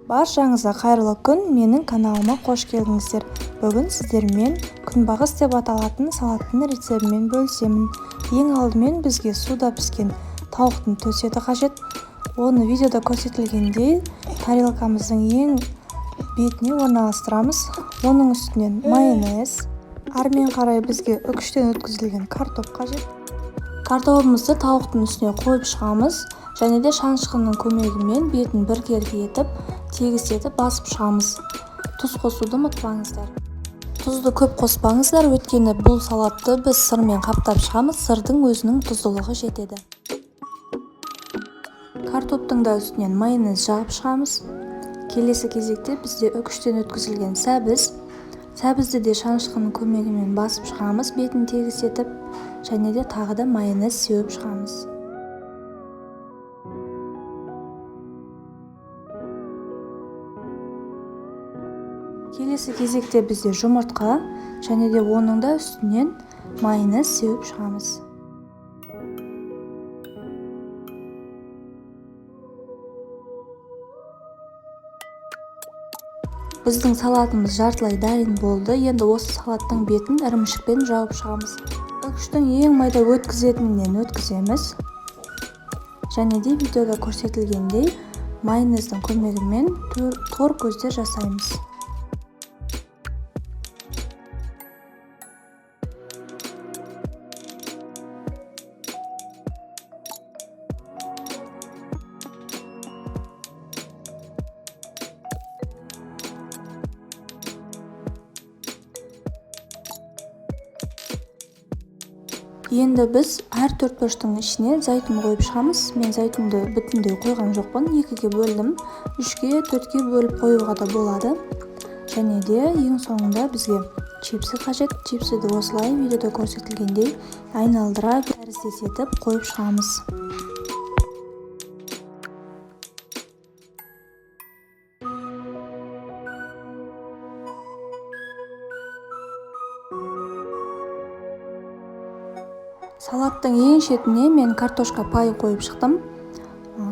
Баршаңызға қайырлы күн, менің каналыма қош келдіңіздер. Бүгін сіздермен күнбағыс деп аталатын салаттың рецебімен бөлісемін. Ең алдымен бізге суда піскен тауықтың төс еті қажет. Оны видеода көрсетілгендей тарелкамыздың ең бетіне орналастырамыз. Оның үстінен майонез, армен қарай бізге үкіштен өткізілген картоп қажет. Картопымызды тауықтың үстіне қойып шығамыз. Және де шанышқының көмегімен бетін біркелкі етіп, тегістетіп басып шығамыз. Тұз қосуды ұмытпаңыздар. Тұзды көп қоспаңыздар, өйткені бұл салатты біз сырмен қаптап шығамыз, сырдың өзінің тұздылығы жетеді. Картоптың да үстінен майонез жағып шығамыз. Келесі кезекте бізде үкіштен өткізілген сәбізді де шанышқының көмегімен басып шығамыз, бетін тегістетіп, және де тағы да майонез сеуіп шығамыз. Келесі кезекте бізде жұмыртқа, және де оның да үстінен майонез сеуіп шығамыз. Біздің салатымыз жартылай дайын болды. Енді осы салаттың бетін ірімшікпен жауып шығамыз. Үкіштің ең майда өткізетінен өткіземіз. Және де видеода көрсетілгендей майонездің көмегімен тор көздер жасаймыз. Енді біз әр төртбұрыштың ішіне зәйтүн қойып шығамыз. Мен зәйтүнді бүтіндей қойған жоқпын, 2-ге бөлдім. 3-ге, 4-ге бөліп қоюға да болады. Және де ең соңында бізге чипсы қажет. Чипсіді осылай видеода көрсетілгендей айналдыра тәріздес етіп қойып шығамыз. Салаттың ең шетіне мен картошка пай қойып шықтым.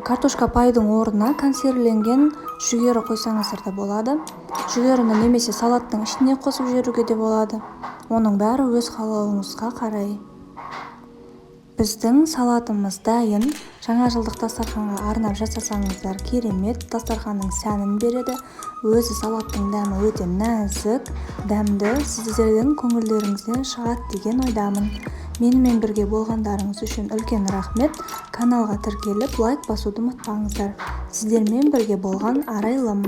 Картошка пайдың орнына консервіленген жүгері қойсаңыздар да болады. Жүгеріні немесе салаттың ішіне қосып жіберуге де болады. Оның бәрі өз қалауыңызға қарай. Біздің салатымыз дайын. Жаңа жылдық дастарханға арнап жасасаңыздар керемет, дастарханның сәнін береді. Өзі салаттың дәмі өте нәзік, дәмді, сіздердің көңілдеріңізден шығады деген ойдамын. Менімен бірге болғандарыңыз үшін үлкен рахмет. Каналға тіркеліп лайк басуды ұмытпаңыздар. Сіздермен бірге болған Арайлым.